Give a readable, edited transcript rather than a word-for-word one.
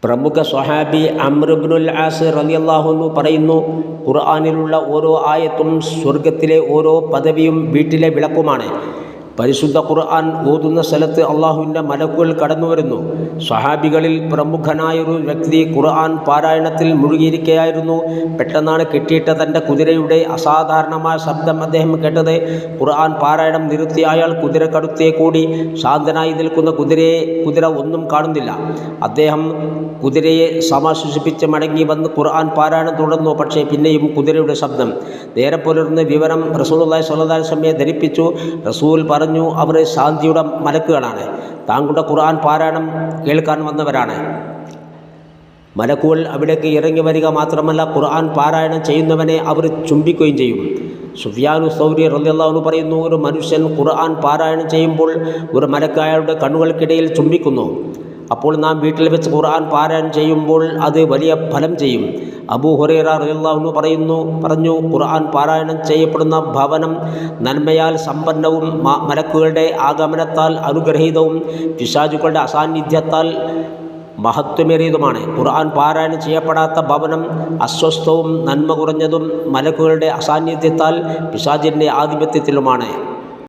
പ്രമുഖ സ്വഹാബി അംർ ഇബ്നുൽ ആസ് റളിയല്ലാഹു അൻഹു പറയുന്നു, ഖുർആനിലുള്ള ഓരോ ആയത്തും സ്വർഗത്തിലെ ഓരോ പദവിയും വീട്ടിലെ വിളക്കുമാണ്. പരിശുദ്ധ ഖുർആൻ ഓതുന്ന സ്ഥലത്ത് അള്ളാഹുവിൻ്റെ മലക്കുകൾ കടന്നു വരുന്നു. സ്വഹാബികളിൽ പ്രമുഖനായൊരു വ്യക്തി ഖുർആൻ പാരായണത്തിൽ മുഴുകിയിരിക്കുകയായിരുന്നു. പെട്ടെന്നാണ് കെട്ടിയിട്ട തൻ്റെ കുതിരയുടെ അസാധാരണമായ ശബ്ദം അദ്ദേഹം കേട്ടത്. ഖുർആൻ പാരായണം നിർത്തി അയാൾ കുതിരക്കടുത്തേ കൂടി. ശാന്തനായി നിൽക്കുന്ന കുതിര ഒന്നും കാണുന്നില്ല. അദ്ദേഹം കുതിരയെ സമാശ്വസിപ്പിച്ച് മടങ്ങി വന്ന് ഖുർആൻ പാരായണം തുടർന്നു. പക്ഷേ പിന്നെയും കുതിരയുടെ ശബ്ദം. നേരെ പുലർന്ന വിവരം റസൂലുള്ളാഹി സ്വല്ലല്ലാഹു അലൈഹി വസല്ലമയെ ധരിപ്പിച്ചു. റസൂൽ പറഞ്ഞു, അവർ ശാന്തിയുടെ മലക്കുകളാണ്, താങ്കളുടെ ഖുർആൻ പാരായണം കേൾക്കാൻ വന്നവരാണ്. മലക്കുകൾ അവിടേക്ക് ഇറങ്ങി വരിക മാത്രമല്ല, ഖുർആൻ പാരായണം ചെയ്യുന്നവനെ അവർ ചുംബിക്കുകയും ചെയ്യും. സുഫിയാനു സൗരി റളിയല്ലാഹു അൻഹു പറയുന്നു, ഒരു മനുഷ്യൻ ഖുർആൻ പാരായണം ചെയ്യുമ്പോൾ ഒരു മലക്ക് അയാളുടെ കണ്ണുകൾക്കിടയിൽ ചുംബിക്കുന്നു. അപ്പോൾ നാം വീട്ടിൽ വെച്ച് ഖുർആൻ പാരായണം ചെയ്യുമ്പോൾ അത് വലിയ ഫലം ചെയ്യും. അബൂ ഹുറൈറ റളിയല്ലാഹു അൻഹു പറഞ്ഞു, ഖുർആൻ പാരായണം ചെയ്യപ്പെടുന്ന ഭവനം നന്മയാൽ സമ്പന്നവും മലക്കുകളുടെ ആഗമനത്താൽ അനുഗ്രഹീതവും പിശാചുക്കളുടെ അസാന്നിധ്യത്താൽ മഹത്വമേറിയതുമാണ്. ഖുർആൻ പാരായണം ചെയ്യപ്പെടാത്ത ഭവനം അസ്വസ്ഥവും നന്മ കുറഞ്ഞതും മലക്കുകളുടെ അസാന്നിധ്യത്താൽ പിശാചിൻ്റെ ആധിപത്യത്തിലുമാണ്.